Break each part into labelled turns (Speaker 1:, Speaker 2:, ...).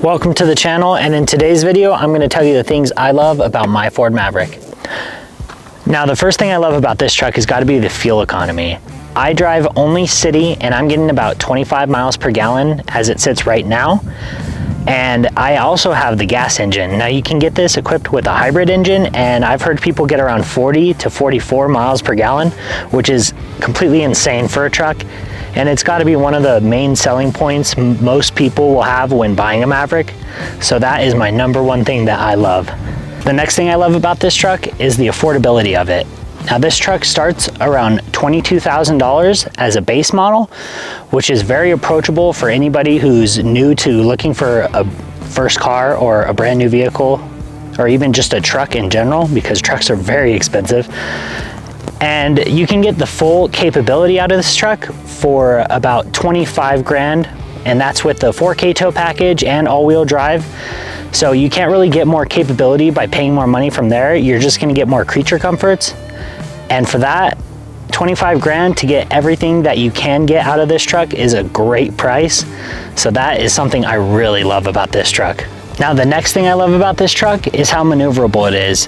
Speaker 1: Welcome to the channel, and in today's video I'm going to tell you the things I love about my Ford Maverick. Now the first thing I love about this truck has got to be the fuel economy. I drive only city and I'm getting about 25 miles per gallon as it sits right now. And I also have the gas engine. Now you can get this equipped with a hybrid engine, and I've heard people get around 40 to 44 miles per gallon, which is completely insane for a truck. And it's got to be one of the main selling points most people will have when buying a Maverick. So that is my number one thing that I love. The next thing I love about this truck is the affordability of it. Now this truck starts around $22,000 as a base model, which is very approachable for anybody who's new to looking for a first car or a brand new vehicle, or even just a truck in general, because trucks are very expensive. And you can get the full capability out of this truck for about 25 grand, and that's with the 4K tow package and all-wheel drive. So you can't really get more capability by paying more money from there. You're just gonna get more creature comforts. And for that, 25 grand to get everything that you can get out of this truck is a great price. So that is something I really love about this truck. Now the next thing I love about this truck is how maneuverable it is.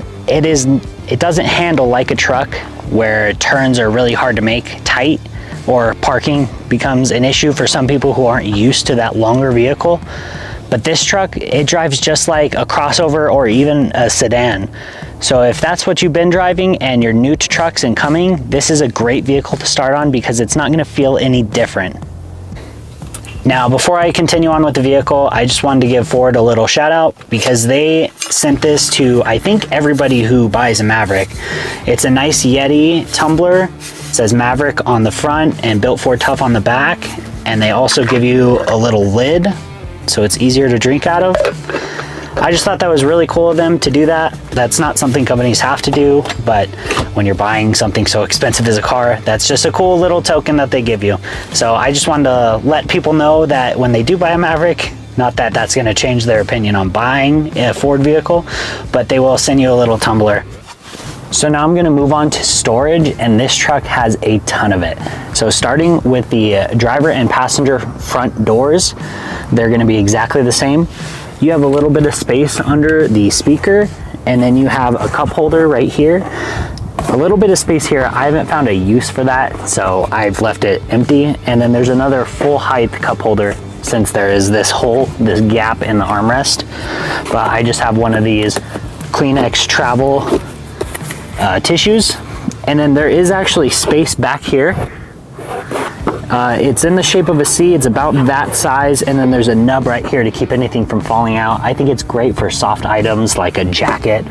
Speaker 1: It doesn't handle like a truck where turns are really hard to make tight, or parking becomes an issue for some people who aren't used to that longer vehicle. But this truck, it drives just like a crossover or even a sedan. So if that's what you've been driving and you're new to trucks and coming, this is a great vehicle to start on because it's not gonna feel any different. Now, before I continue on with the vehicle, I just wanted to give Ford a little shout out because they sent this to, I think, everybody who buys a Maverick. It's a nice Yeti tumbler. It says Maverick on the front and Built Ford Tough on the back. And they also give you a little lid so it's easier to drink out of. I just thought that was really cool of them to do that. That's not something companies have to do, but when you're buying something so expensive as a car, that's just a cool little token that they give you. So I just wanted to let people know that when they do buy a Maverick, not that that's gonna change their opinion on buying a Ford vehicle, but they will send you a little tumbler. So now I'm gonna move on to storage, and this truck has a ton of it. So starting with the driver and passenger front doors, they're gonna be exactly the same. You have a little bit of space under the speaker, and then you have a cup holder right here. A little bit of space here. I haven't found a use for that, so I've left it empty. And then there's another full height cup holder since there is this hole, this gap in the armrest. But I just have one of these Kleenex travel tissues. And then there is actually space back here. It's in the shape of a C, it's about that size, and then there's a nub right here to keep anything from falling out. I think it's great for soft items like a jacket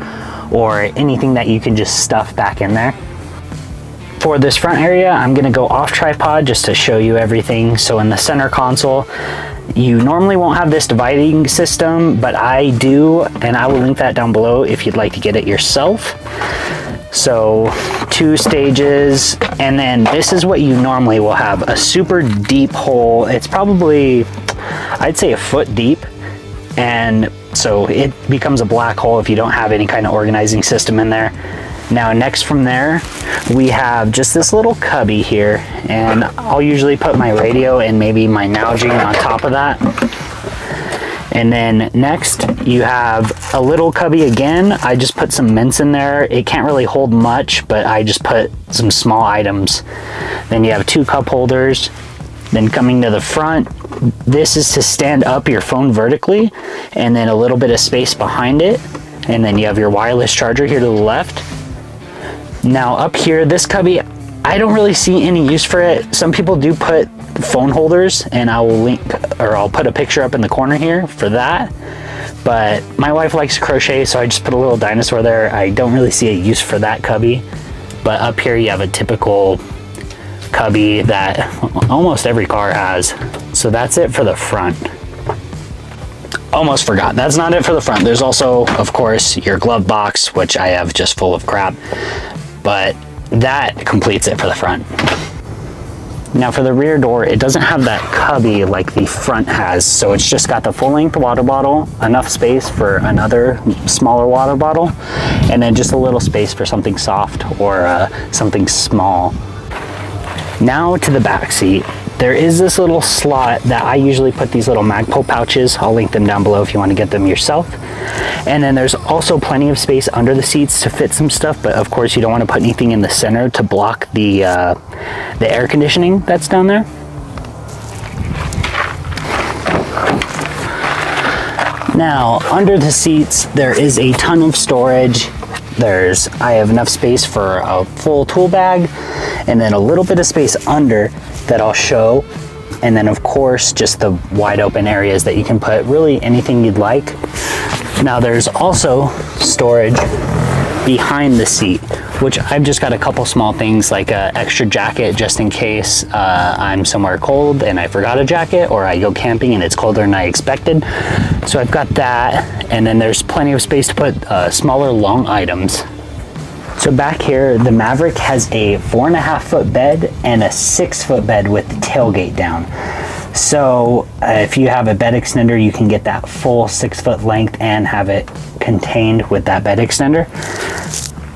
Speaker 1: or anything that you can just stuff back in there. For this front area, I'm gonna go off tripod just to show you everything. So in the center console, you normally won't have this dividing system, but I do, and I will link that down below if you'd like to get it yourself. So 2 stages, and then this is what you normally will have, a super deep hole. It's probably, I'd say, a foot deep, and so it becomes a black hole if you don't have any kind of organizing system in there. Now next from there, we have just this little cubby here, and I'll usually put my radio and maybe my Nalgene on top of that. And then next you have a little cubby again. I just put some mints in there. It can't really hold much, but I just put some small items. Then you have 2 cup holders. Then coming to the front, this is to stand up your phone vertically, and then a little bit of space behind it. And then you have your wireless charger here to the left. Now up here, this cubby, I don't really see any use for it. Some people do put phone holders, and I will link, or I'll put a picture up in the corner here for that. But my wife likes to crochet, so I just put a little dinosaur there. I don't really see a use for that cubby. But up here you have a typical cubby that almost every car has. So that's it for the front. Almost forgot, that's not it for the front. There's also, of course, your glove box, which I have just full of crap. But that completes it for the front. Now for the rear door, it doesn't have that cubby like the front has, so it's just got the full-length water bottle, enough space for another smaller water bottle, and then just a little space for something soft or something small. Now to the back seat. There is this little slot that I usually put these little Magpul pouches. I'll link them down below if you want to get them yourself. And then there's also plenty of space under the seats to fit some stuff, but of course you don't want to put anything in the center to block the air conditioning that's down there. Now, under the seats, there is a ton of storage. I have enough space for a full tool bag, and then a little bit of space under that I'll show. And then of course, just the wide open areas that you can put really anything you'd like. Now there's also storage behind the seat, which I've just got a couple small things like an extra jacket just in case I'm somewhere cold and I forgot a jacket, or I go camping and it's colder than I expected. So I've got that, and then there's plenty of space to put smaller long items. So back here, the Maverick has a 4.5 foot bed and a 6 foot bed with the tailgate down. So if you have a bed extender, you can get that full 6 foot length and have it contained with that bed extender.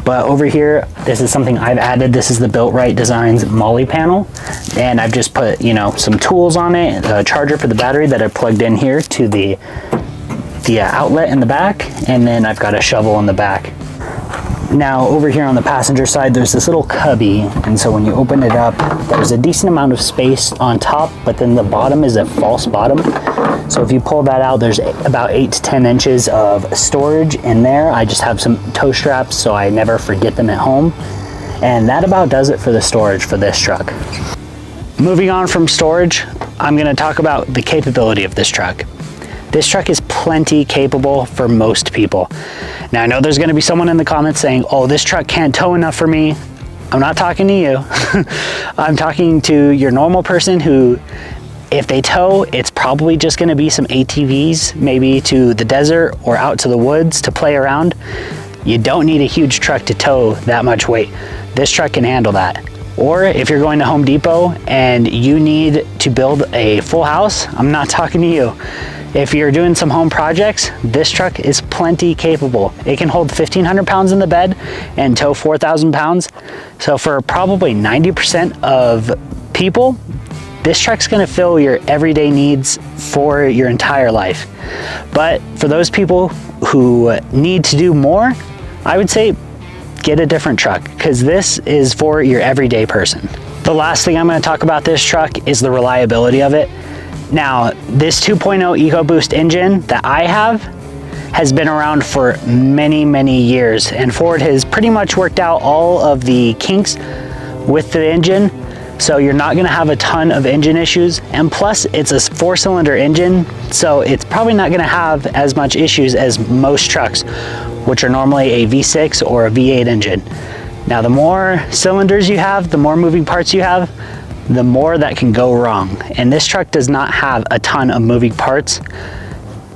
Speaker 1: But over here, this is something I've added. This is the Builtright Designs molle panel. And I've just put, you know, some tools on it, a charger for the battery that I plugged in here to the outlet in the back. And then I've got a shovel in the back. Now over here on the passenger side, there's this little cubby, and so when you open it up, there's a decent amount of space on top, but then the bottom is a false bottom. So if you pull that out, there's about 8 to 10 inches of storage in there. I just have some toe straps so I never forget them at home. And that about does it for the storage for this truck. Moving on from storage, I'm gonna talk about the capability of this truck. This truck is plenty capable for most people. Now I know there's gonna be someone in the comments saying, oh, this truck can't tow enough for me. I'm not talking to you. I'm talking to your normal person who, if they tow, it's probably just gonna be some ATVs, maybe to the desert or out to the woods to play around. You don't need a huge truck to tow that much weight. This truck can handle that. Or if you're going to Home Depot and you need to build a full house, I'm not talking to you. If you're doing some home projects, this truck is plenty capable. It can hold 1,500 pounds in the bed and tow 4,000 pounds. So for probably 90% of people, this truck's gonna fill your everyday needs for your entire life. But for those people who need to do more, I would say get a different truck, because this is for your everyday person. The last thing I'm gonna talk about this truck is the reliability of it. Now, this 2.0 EcoBoost engine that I have has been around for many, many years, and Ford has pretty much worked out all of the kinks with the engine, so you're not gonna have a ton of engine issues. And plus, it's a 4-cylinder engine, so it's probably not gonna have as much issues as most trucks, which are normally a V6 or a V8 engine. Now, the more cylinders you have, the more moving parts you have, the more that can go wrong. And this truck does not have a ton of moving parts.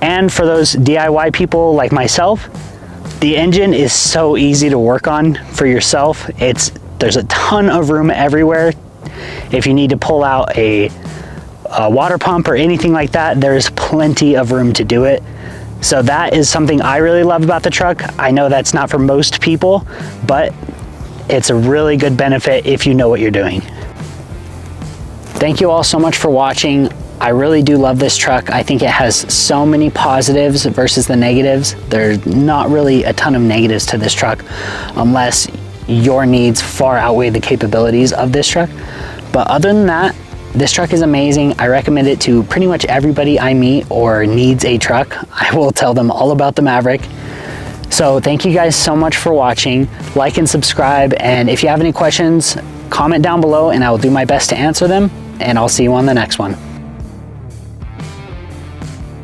Speaker 1: And for those DIY people like myself, the engine is so easy to work on for yourself. There's a ton of room everywhere. If you need to pull out a water pump or anything like that, there's plenty of room to do it. So that is something I really love about the truck. I know that's not for most people, but it's a really good benefit if you know what you're doing. Thank you all so much for watching. I really do love this truck. I think it has so many positives versus the negatives. There's not really a ton of negatives to this truck unless your needs far outweigh the capabilities of this truck. But other than that, this truck is amazing. I recommend it to pretty much everybody I meet or needs a truck. I will tell them all about the Maverick. So thank you guys so much for watching. Like and subscribe. And if you have any questions, comment down below and I will do my best to answer them. And I'll see you on the next one.